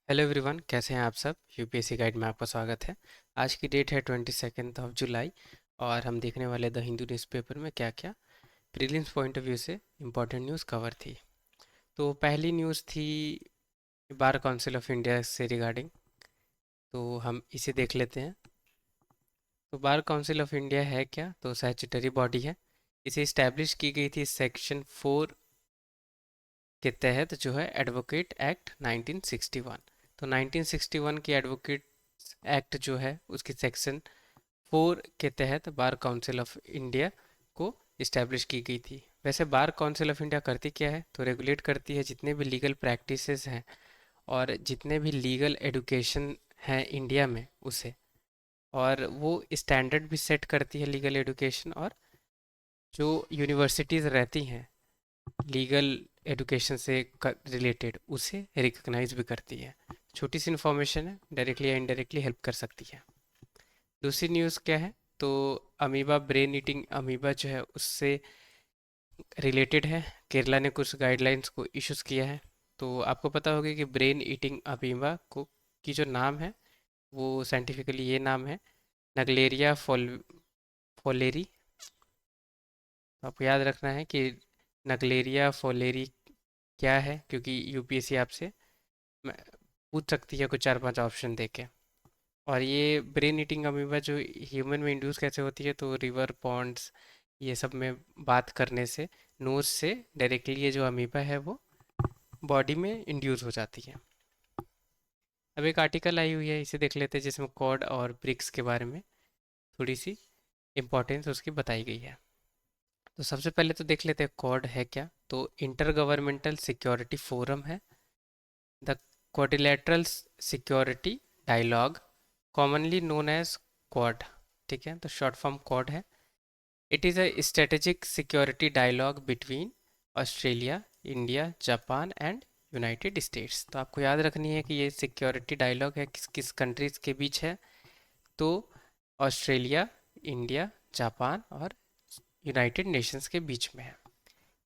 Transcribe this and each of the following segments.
Hello everyone, कैसे हैं आप सब। यूपीएससी गाइड में आपका स्वागत है। आज की डेट है 22 जुलाई और हम देखने वाले द हिंदू न्यूज़पेपर में क्या क्या प्रीलिम्स पॉइंट ऑफ व्यू से इम्पोर्टेंट न्यूज़ कवर थी। तो पहली न्यूज़ थी बार काउंसिल ऑफ इंडिया से रिगार्डिंग, तो हम इसे देख लेते हैं। तो बार काउंसिल ऑफ इंडिया है क्या, तो स्टैट्यूटरी बॉडी है। इसे इस्टेब्लिश की गई थी सेक्शन 4 के तहत, जो है एडवोकेट एक्ट 1961। तो 1961 की एडवोकेट एक्ट जो है उसकी सेक्शन 4 के तहत बार काउंसिल ऑफ इंडिया को इस्टेब्लिश की गई थी। वैसे बार काउंसिल ऑफ इंडिया करती क्या है, तो रेगुलेट करती है जितने भी लीगल प्रैक्टिसेस हैं और जितने भी लीगल एडुकेशन हैं इंडिया में उसे, और वो स्टैंडर्ड भी सेट करती है लीगल एडुकेशन, और जो यूनिवर्सिटीज़ रहती हैं लीगल एडुकेशन से रिलेटेड उसे रिकग्नाइज भी करती है। छोटी सी इन्फॉर्मेशन है, डायरेक्टली या इनडायरेक्टली हेल्प कर सकती है। दूसरी न्यूज़ क्या है, तो अमीबा ब्रेन ईटिंग अमीबा जो है उससे रिलेटेड है। केरला ने कुछ गाइडलाइंस को इश्यूज किया है। तो आपको पता होगा कि ब्रेन ईटिंग अमीबा को की जो नाम है वो साइंटिफिकली ये नाम है नगलेरिया फोलेरी। तो आपको याद रखना है कि नगलेरिया फोलेरी क्या है, क्योंकि यूपीएससी आपसे मैं- पूछ सकती है कुछ 4-5 ऑप्शन देके। और ये ब्रेन ईटिंग अमीबा जो ह्यूमन में इंड्यूस कैसे होती है, तो रिवर पॉन्ड्स ये सब में बात करने से नोज से डायरेक्टली ये जो अमीबा है वो बॉडी में इंड्यूस हो जाती है। अब एक आर्टिकल आई हुई है, इसे देख लेते हैं, जिसमें कॉड और ब्रिक्स के बारे में थोड़ी सी इम्पोर्टेंस उसकी बताई गई है। तो सबसे पहले तो देख लेते हैं कॉड है क्या। तो इंटर गवर्नमेंटल सिक्योरिटी फोरम है, the quadrilateral security dialogue, commonly known as Quad. ठीक है, तो शॉर्ट फॉर्म क्वाड है। It is a strategic security dialogue between Australia, India, Japan and United States. तो आपको याद रखनी है कि ये सिक्योरिटी डायलॉग है किस किस कंट्रीज़ के बीच है, तो ऑस्ट्रेलिया, इंडिया, जापान और यूनाइटेड नेशंस के बीच में है।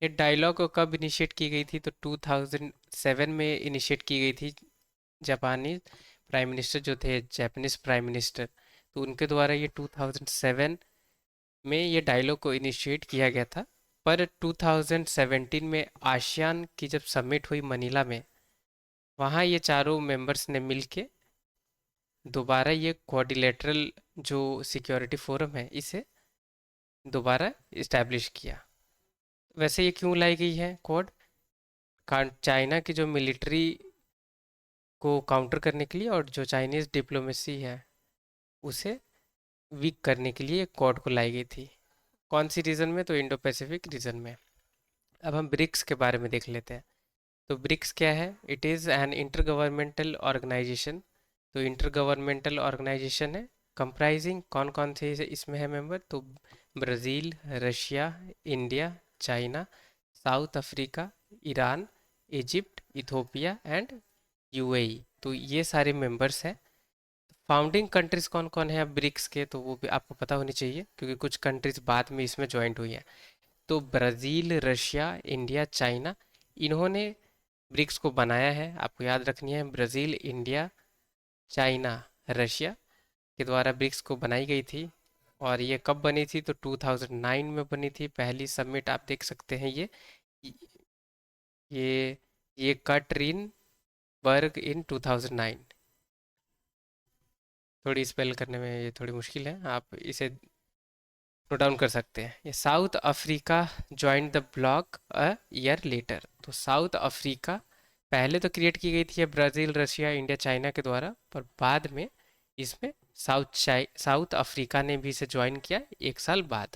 ये डायलॉग कब इनिशिएट की गई थी, तो 2007 में इनिशिएट की गई थी। जापानी प्राइम मिनिस्टर जो थे, जापानीज प्राइम मिनिस्टर, तो उनके द्वारा ये 2007 में ये डायलॉग को इनिशिएट किया गया था। पर 2017 में आसियान की जब समिट हुई मनीला में, वहाँ ये चारों मेंबर्स ने मिलके दोबारा ये क्वाड्रिलेटरल जो सिक्योरिटी फोरम है इसे दोबारा इस्टेब्लिश किया। वैसे ये क्यों लाई गई है क्वाड, चाइना की जो मिलिट्री को काउंटर करने के लिए और जो चाइनीज़ डिप्लोमेसी है उसे वीक करने के लिए क्वाड को लाई गई थी। कौन सी रीजन में, तो इंडो पैसिफिक रीजन में। अब हम ब्रिक्स के बारे में देख लेते हैं। तो ब्रिक्स क्या है, it is an intergovernmental organisation. तो इंटर गवर्नमेंटल ऑर्गेनाइजेशन है, कंप्राइजिंग कौन कौन से इसमें है मेंबर, तो Brazil, Russia, India, China, South Africa, Iran, Egypt, Ethiopia and UAE. तो ये सारे मेंबर्स हैं। फाउंडिंग कंट्रीज कौन कौन है अब ब्रिक्स के, तो वो भी आपको पता होनी चाहिए क्योंकि कुछ कंट्रीज बाद में इसमें ज्वाइंट हुई हैं। तो ब्राज़ील, रशिया, इंडिया, चाइना, इन्होंने ब्रिक्स को बनाया है। आपको याद रखनी है, ब्राज़ील, इंडिया, चाइना, रशिया के द्वारा ब्रिक्स को बनाई गई थी। और ये कब बनी थी, तो 2009 में बनी थी। पहली समिट आप देख सकते हैं, ये ये कटरीन बर्ग इन 2009। थोड़ी स्पेल करने में ये थोड़ी मुश्किल है, आप इसे नोट डाउन कर सकते हैं। ये south Africa joint the block a year later. तो साउथ अफ्रीका पहले तो क्रिएट की गई थी ब्राज़ील, रशिया, इंडिया, चाइना के द्वारा, पर बाद में इसमें साउथ अफ्रीका ने भी इसे ज्वाइन किया 1 साल बाद।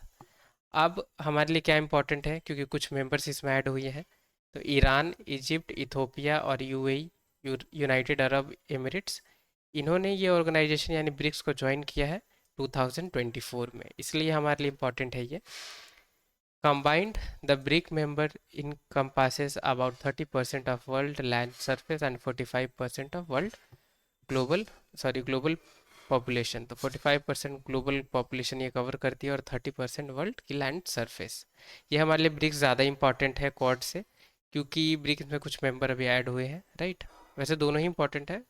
अब हमारे लिए क्या इंपॉर्टेंट है, क्योंकि कुछ मेंबर्स इसमें ऐड हुए हैं, तो ईरान, इजिप्ट, इथोपिया और यूएई, यूनाइटेड अरब एमिरेट्स, इन्होंने ये ऑर्गेनाइजेशन यानी ब्रिक्स को ज्वाइन किया है 2024 में, इसलिए हमारे लिए इम्पोर्टेंट है ये। Combined, the BRIC member encompasses about 30% of world land surface and 45% of world global global population. तो 45% ग्लोबल पॉपुलेशन ये कवर करती है और 30% वर्ल्ड की लैंड सरफेस। ये हमारे लिए ब्रिक्स ज़्यादा इंपॉर्टेंट है क्वाड से, क्योंकि ब्रिक्स में कुछ मेंबर अभी ऐड हुए हैं, राइट। वैसे दोनों ही इंपॉर्टेंट है,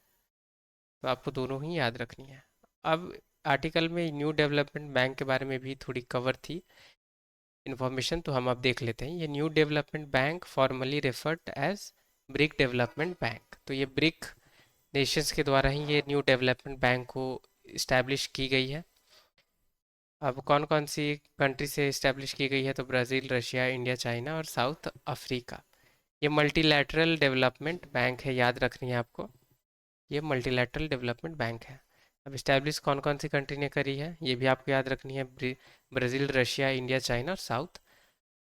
तो आपको दोनों ही याद रखनी है। अब आर्टिकल में न्यू डेवलपमेंट बैंक के बारे में भी थोड़ी कवर थी इन्फॉर्मेशन, तो हम अब देख लेते हैं। ये new development bank formerly referred as BRIC development bank. तो ये ब्रिक नेशंस के द्वारा ही ये न्यू डेवलपमेंट बैंक को इस्टेब्लिश की गई है। अब कौन कौन सी कंट्री से इस्टेब्लिश की गई है, तो ब्राज़ील, रशिया, इंडिया, चाइना और साउथ अफ्रीका। ये मल्टीलैटरल डेवलपमेंट बैंक है, याद रखनी है आपको। ये मल्टीलैटरल डेवलपमेंट बैंक है। अब इस्टेब्लिश कौन कौन सी कंट्री ने करी है, ये भी आपको याद रखनी है। ब्राज़ील, रशिया, इंडिया, चाइना और साउथ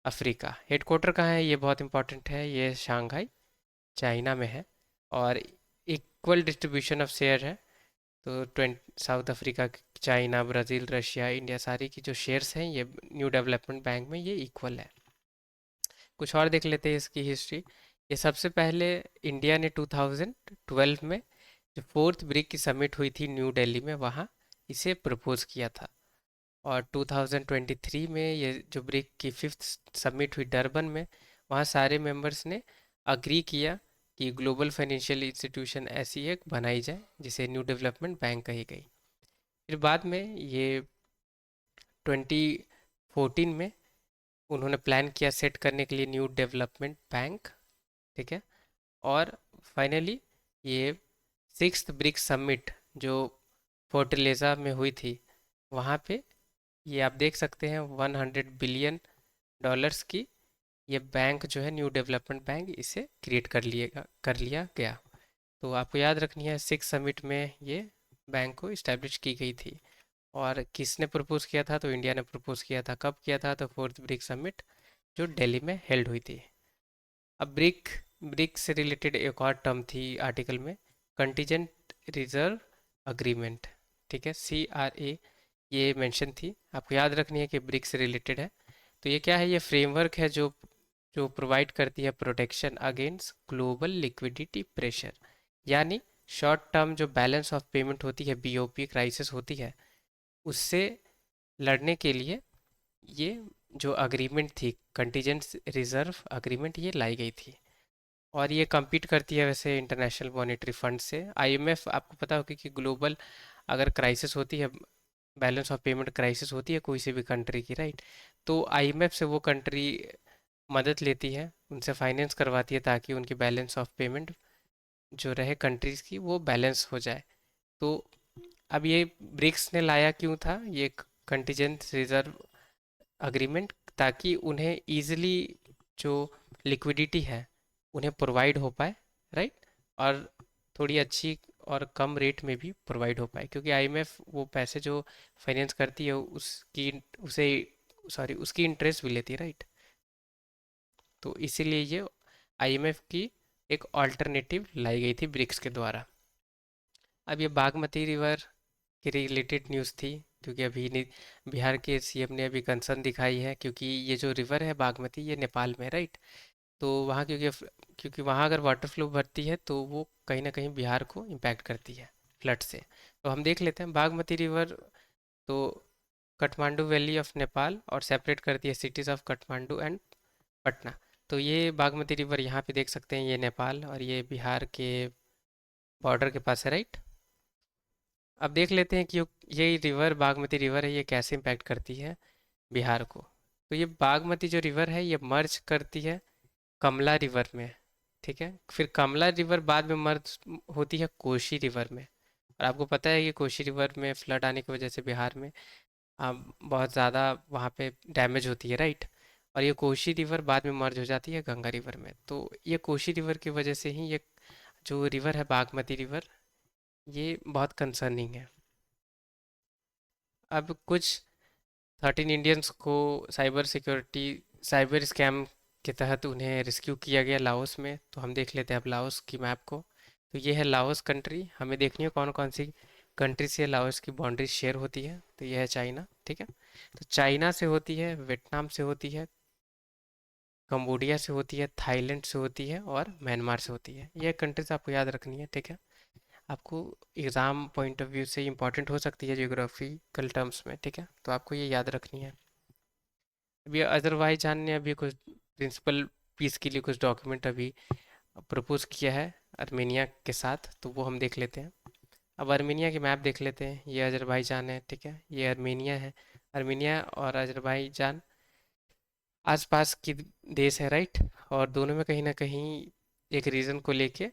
अफ्रीका। हेडक्वार्टर कहाँ है, ये बहुत इंपॉर्टेंट है। ये शंघाई चाइना में है। और इक्वल डिस्ट्रीब्यूशन ऑफ शेयर है। तो south Africa, China, Brazil, Russia, India, सारी की जो शेयर्स हैं ये न्यू डेवलपमेंट बैंक में ये इक्वल है। कुछ और देख लेते हैं इसकी हिस्ट्री। ये सबसे पहले इंडिया ने 2012 में जो फोर्थ ब्रिक की समिट हुई थी न्यू दिल्ली में, वहाँ इसे प्रपोज किया था। और 2023 में ये जो ब्रिक की फिफ्थ समिट हुई डरबन में, वहाँ सारे मेंबर्स ने अग्री किया कि ग्लोबल फाइनेंशियल इंस्टीट्यूशन ऐसी एक बनाई जाए जिसे न्यू डेवलपमेंट बैंक कही गई। फिर बाद में ये 2014 में उन्होंने प्लान किया सेट करने के लिए न्यू डेवलपमेंट बैंक, ठीक है। और फाइनली ये सिक्स्थ ब्रिक्स समिट जो फोर्टलेजा में हुई थी, वहाँ पे ये आप देख सकते हैं 100 बिलियन डॉलर्स की ये बैंक जो है न्यू डेवलपमेंट बैंक, इसे क्रिएट कर लिया गया। तो आपको याद रखनी है, सिक्स समिट में ये बैंक को इस्टेब्लिश की गई थी। और किसने प्रपोज किया था, तो इंडिया ने प्रपोज किया था। कब किया था, तो फोर्थ ब्रिक समिट जो दिल्ली में हेल्ड हुई थी। अब ब्रिक से रिलेटेड एक और टर्म थी आर्टिकल में, कंटीजेंट रिजर्व अग्रीमेंट, ठीक है, CRA, ये मेंशन थी। आपको याद रखनी है कि ब्रिक से रिलेटेड है। तो ये क्या है, ये फ्रेमवर्क है जो जो प्रोवाइड करती है protection against global liquidity pressure. यानी शॉर्ट टर्म जो बैलेंस ऑफ पेमेंट होती है, BOP क्राइसिस होती है, उससे लड़ने के लिए ये जो अग्रीमेंट थी, कंटीजेंट रिजर्व अग्रीमेंट, ये लाई गई थी। और ये compete करती है वैसे इंटरनेशनल मॉनेटरी फंड से। IMF, आपको पता होगा कि ग्लोबल अगर क्राइसिस होती है, बैलेंस ऑफ पेमेंट क्राइसिस होती है कोई सी भी कंट्री की, राइट, तो IMF से वो कंट्री मदद लेती है, उनसे फाइनेंस करवाती है ताकि उनकी बैलेंस ऑफ पेमेंट जो रहे कंट्रीज की, वो बैलेंस हो जाए। तो अब ये ब्रिक्स ने लाया क्यों था ये कंटीजेंट रिजर्व अग्रीमेंट, ताकि उन्हें ईजिली जो लिक्विडिटी है उन्हें प्रोवाइड हो पाए, राइट, और थोड़ी अच्छी और कम रेट में भी प्रोवाइड हो पाए, क्योंकि IMF वो पैसे जो फाइनेंस करती है उसकी उसे सॉरी उसकी इंटरेस्ट भी लेती है, राइट। तो इसीलिए ये IMF की एक ऑल्टरनेटिव लाई गई थी ब्रिक्स के द्वारा। अब ये बागमती रिवर के रिलेटेड न्यूज़ थी, क्योंकि बिहार के CM ने अभी कंसर्न दिखाई है, क्योंकि ये जो रिवर है बागमती, ये नेपाल में, राइट। तो वहाँ क्योंकि वहाँ अगर वाटर फ्लो भरती है तो वो कहीं ना कहीं बिहार को इम्पैक्ट करती है फ्लड से। तो हम देख लेते हैं बागमती रिवर, तो काठमांडू वैली ऑफ नेपाल और सेपरेट करती है cities of Kathmandu and Patna. तो ये बागमती रिवर यहाँ पे देख सकते हैं, ये नेपाल और ये बिहार के बॉर्डर के पास है, राइट। अब देख लेते हैं कि ये रिवर बागमती रिवर है, ये कैसे इम्पैक्ट करती है बिहार को। तो ये बागमती जो रिवर है ये मर्ज करती है कमला रिवर में, ठीक है। फिर कमला रिवर बाद में मर्ज होती है कोशी रिवर में। और आपको पता है कि कोशी रिवर में फ्लड आने की वजह से बिहार में बहुत ज़्यादा वहाँ पे डैमेज होती है, राइट। और ये कोशी रिवर बाद में मर्ज हो जाती है गंगा रिवर में। तो ये कोशी रिवर की वजह से ही ये जो रिवर है बागमती रिवर, ये बहुत कंसर्निंग है। अब कुछ 13 इंडियंस को साइबर स्कैम के तहत उन्हें रेस्क्यू किया गया लाओस में। तो हम देख लेते हैं अब लाओस की मैप को। तो ये है लाओस कंट्री, हमें देखनी है कौन कौन सी कंट्री से लाओस की बाउंड्री शेयर होती है। तो ये है चाइना, ठीक है। तो चाइना से होती है, वियतनाम से होती है, कंबोडिया से होती है, थाईलैंड से होती है और म्यांमार से होती है। ये कंट्रीज आपको याद रखनी है, ठीक है। आपको एग्ज़ाम पॉइंट ऑफ व्यू से इंपॉर्टेंट हो सकती है जियोग्राफिकल टर्म्स में, ठीक है, तो आपको ये याद रखनी है। अभी अजरबैजान ने अभी कुछ प्रिंसिपल पीस के लिए कुछ डॉक्यूमेंट अभी प्रपोज किया है आर्मेनिया के साथ, तो वो हम देख लेते हैं। अब अर्मीनिया की मैप देख लेते हैं। ये अजरबैजान है, ठीक है, ये अर्मीनिया है। अर्मीनिया और अजरबैजान आसपास की देश है, राइट। और दोनों में कहीं ना कहीं एक रीजन को लेके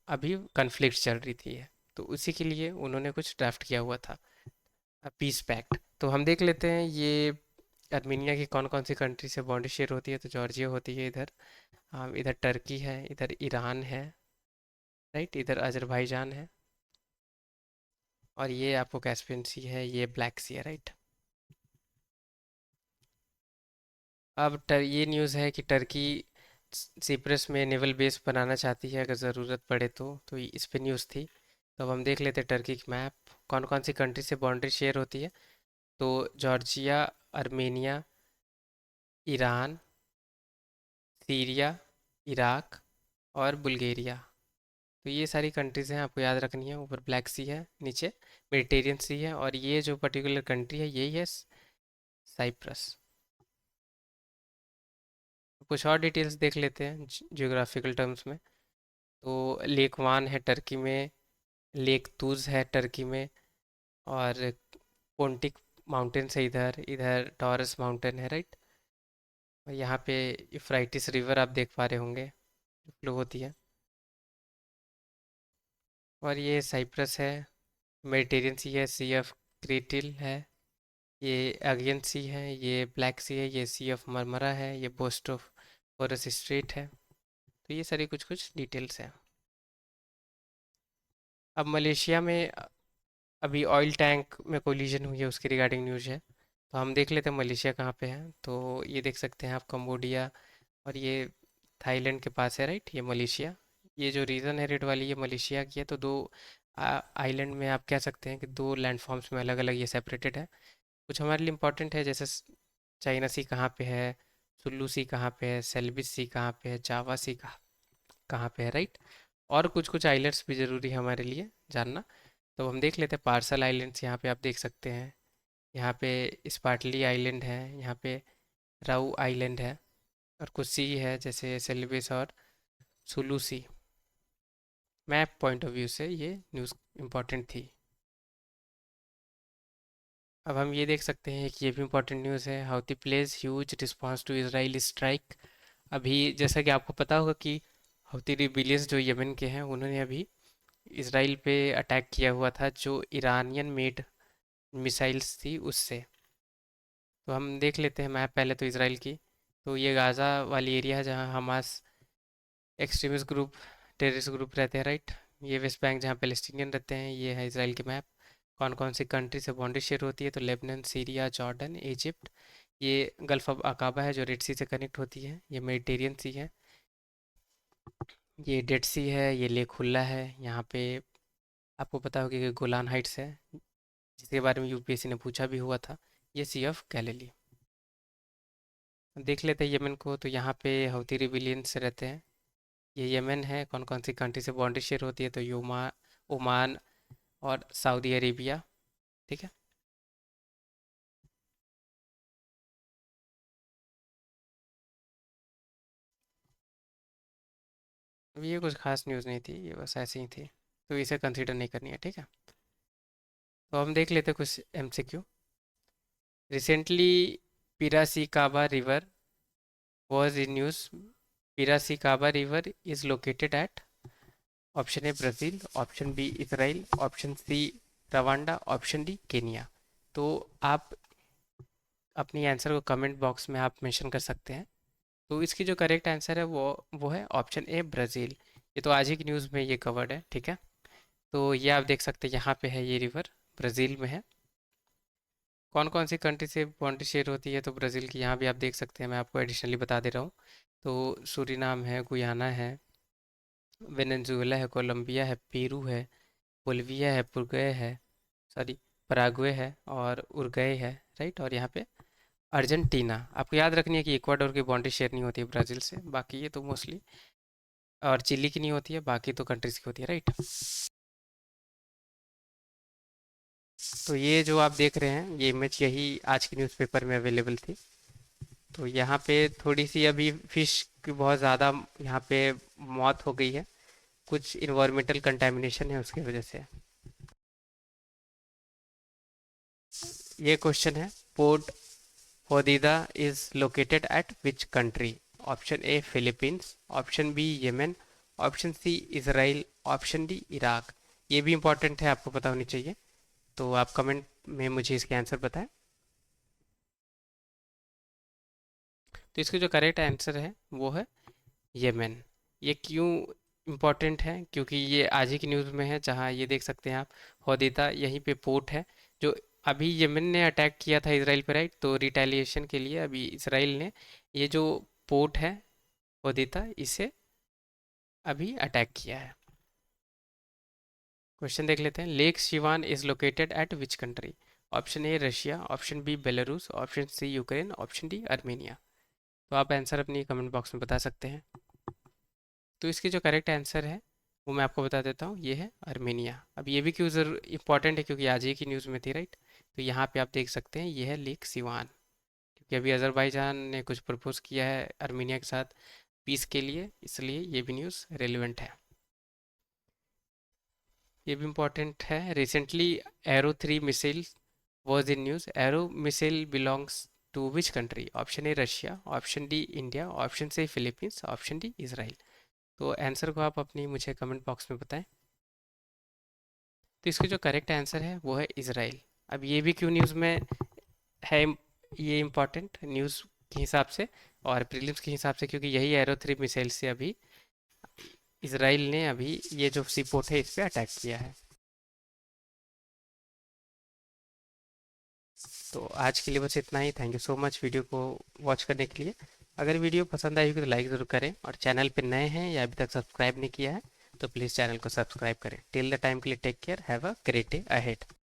अभी कन्फ्लिक्ट चल रही थी है। तो उसी के लिए उन्होंने कुछ ड्राफ्ट किया हुआ था, पीस पैक्ट। तो हम देख लेते हैं ये अर्मीनिया की कौन कौन सी कंट्री से बाउंड्री शेयर होती है। तो जॉर्जिया होती है इधर, इधर टर्की है, इधर ईरान है, राइट, इधर अजरबैजान है, और ये आपको कैस्पियन सी है, ये ब्लैक सी है, राइट। अब ये न्यूज़ है कि टर्की सिप्रस में नेवल बेस बनाना चाहती है अगर ज़रूरत पड़े तो इस पे न्यूज़ थी। तो अब हम देख लेते हैं टर्की की मैप, कौन कौन सी कंट्री से बाउंड्री शेयर होती है। तो Georgia, Armenia, Iran, Syria, Iraq और बुल्गारिया। तो ये सारी कंट्रीज़ हैं, आपको याद रखनी है। ऊपर ब्लैक सी है, नीचे मेडिटेरियन सी है, और ये जो पर्टिकुलर कंट्री है यही है साइप्रस। कुछ और डिटेल्स देख लेते हैं जियोग्राफिकल टर्म्स में। तो लेक वान है टर्की में, लेक तूज है टर्की में, और पोंटिक माउंटेन्स है इधर, इधर टॉरस माउंटेन है, राइट। और यहाँ पे यूफ्राइटिस रिवर आप देख पा रहे होंगे, फ्लो होती है। और ये साइप्रस है, मेडिटेरियन सी है, सी ऑफ क्रेटिल है, ये एगियन सी है, ये ब्लैक सी है, ये सी ऑफ मरमरा है, ये बोस्ट ऑफ फोरस स्ट्रेट है। तो ये सारी कुछ कुछ डिटेल्स हैं। अब मलेशिया में अभी ऑयल टैंक में कोलिजन हुई है, उसकी रिगार्डिंग न्यूज़ है। तो हम देख लेते हैं मलेशिया कहाँ पे है। तो ये देख सकते हैं आप, कंबोडिया, और ये थाईलैंड के पास है, राइट, ये मलेशिया। ये जो रीजन है रेड वाली, ये मलेशिया की है। तो दो आइलैंड में आप कह सकते हैं कि दो लैंडफॉर्म्स में अलग अलग ये सेपरेटेड है। कुछ हमारे लिए इंपॉर्टेंट है, जैसे चाइना सी कहाँ पे है, सुल्लू सी कहाँ पे है, सेल्विस सी कहाँ पे है, जावा सी कहाँ कहाँ पे है, राइट। और कुछ कुछ आइलैंड्स भी ज़रूरी है हमारे लिए जानना। तो हम देख लेते हैं पार्सल आइलैंड्स, यहाँ पे आप देख सकते हैं। यहाँ पे स्पार्टली आइलैंड है, यहाँ पे राउ आइलैंड है, और कुछ सी है जैसे सेलिबस और सुलू सी। मैप पॉइंट ऑफ व्यू से ये न्यूज़ इम्पॉर्टेंट थी। अब हम ये देख सकते हैं कि ये भी इम्पोर्टेंट न्यूज़ है। Houthi pledge huge response to Israel strike. अभी जैसा कि आपको पता होगा कि हाउती रिबिलियंस जो यमन के हैं, उन्होंने अभी इसराइल पे अटैक किया हुआ था जो ईरानियन मेड मिसाइल्स थी उससे। तो हम देख लेते हैं मैप पहले तो इसराइल की। तो ये गाज़ा वाली एरिया है जहाँ Hamas extremist group, terrorist group रहते हैं, राइट। ये वेस्ट बैंक जहाँ पैलेस्टीनियन रहते हैं। ये है इसराइल की मैप। कौन कौन सी कंट्री से बाउंड्री शेयर होती है। तो लेबनान, सीरिया, जॉर्डन, इजिप्ट। ये गल्फ ऑफ अकाबा है जो रेड सी से कनेक्ट होती है। ये मेडिटेरियन सी है, ये डेड सी है, ये लेक हुल्ला है। यहाँ पे आपको पता होगा कि गोलान हाइट्स है, जिसके बारे में यूपीएससी ने पूछा भी हुआ था। ये सी ऑफ गैलीली। देख लेते हैं यमन को। तो यहाँ पे हouthi रिबिलियंस रहते हैं। ये यमन है। कौन कौन सी कंट्री से बाउंड्री शेयर होती है। तो योमा, ओमान और सऊदी अरेबिया, ठीक है। अब ये कुछ खास न्यूज़ नहीं थी, ये बस ऐसी ही थी, तो इसे कंसीडर नहीं करनी है, ठीक है। तो हम देख लेते हैं कुछ MCQ. Recently Piracicaba river was in news. Piracicaba river is located at, option A Brazil, option B Israel, option C Rwanda, option D Kenya. तो आप अपनी आंसर को कमेंट बॉक्स में आप मेंशन कर सकते हैं। तो इसकी जो करेक्ट आंसर है वो है ऑप्शन ए ब्राज़ील। ये तो आज ही की न्यूज़ में ये कवर्ड है, ठीक है। तो ये आप देख सकते हैं, यहाँ पे है ये रिवर, ब्राज़ील में है। कौन कौन सी कंट्री से बाउंड्री शेयर होती है। तो ब्राज़ील की यहाँ भी आप देख सकते हैं, मैं आपको एडिशनली बता दे रहा हूँ। तो सूरीनाम है, गुयाना है, वेनेजुएला है, कोलंबिया है, पेरू है, बोलिविया है, पुरुग्वे है, सॉरी पराग्वे है, और उरुग्वे है, राइट। और यहाँ पे अर्जेंटीना। आपको याद रखनी है कि इक्वाडोर की बाउंड्री शेयर नहीं होती है ब्राज़ील से, बाकी ये तो मोस्टली, और चिली की नहीं होती है, बाकी तो कंट्रीज़ की होती है, राइट। तो ये जो आप देख रहे हैं, ये इमेज यही आज की न्यूज़पेपर में अवेलेबल थी। तो यहाँ पे थोड़ी सी अभी फिश की बहुत ज़्यादा यहाँ पे मौत हो गई है। कुछ इन्वायरमेंटल कंटेमिनेशन है उसकी वजह से। ये क्वेश्चन है, port Hodeidah is located at which country? Option A Philippines, option B Yemen, option C Israel, option D Iraq. ये भी इंपॉर्टेंट है, आपको पता होनी चाहिए। तो आप कमेंट में मुझे इसके आंसर बताएं। तो इसका जो करेक्ट आंसर है वो है येमेन। ये क्यों इम्पोर्टेंट है? क्योंकि ये आज ही की न्यूज़ में है, जहाँ ये देख सकते हैं आप, होदेदा यहीं पे पोर्ट है जो अभी येमेन ने अटैक किया था इसराइल पर, राइट? तो रिटेलिएशन के लिए अभी इसराइल ने ये जो पोर्ट है होदेदा, इसे अभी अटैक किया है। क्वेश्चन देख लेते हैं, lake Sevan is located at which country? Option A Russia, option B Belarus, option C Ukraine, option D Armenia. तो आप आंसर अपनी कमेंट बॉक्स में बता सकते हैं। तो इसकी जो करेक्ट आंसर है वो मैं आपको बता देता हूँ, ये है अर्मेनिया। अब ये भी क्यों जरूर इंपॉर्टेंट है, क्योंकि आज ही की न्यूज़ में थी, राइट? तो यहाँ पे आप देख सकते हैं ये है लेक सिवान, क्योंकि अभी अजरबैजान ने कुछ प्रपोज किया है अर्मेनिया के साथ पीस के लिए, इसलिए ये भी न्यूज़ रेलिवेंट है। ये भी इम्पोर्टेंट है, recently Arrow 3 missile was in news. Arrow missile belongs to which country? Option A Russia, option D India, option C Philippines, option D Israel. तो आंसर को आप अपनी मुझे कमेंट बॉक्स में बताएं। तो इसका जो करेक्ट आंसर है वो है इसराइल। अब ये भी क्यों न्यूज़ में है, ये इम्पॉर्टेंट न्यूज़ के हिसाब से और प्रीलिम्स के हिसाब से, क्योंकि यही एरो 3 मिसाइल से अभी इसराइल ने अभी ये जो सी पोर्ट है इस पर अटैक किया है। तो आज के लिए बस इतना ही। Thank you so much video को वॉच करने के लिए। अगर वीडियो पसंद आई हो तो लाइक ज़रूर करें, और चैनल पे नए हैं या अभी तक सब्सक्राइब नहीं किया है तो प्लीज़ चैनल को सब्सक्राइब करें। टिल द टाइम के लिए take care, have a great day ahead.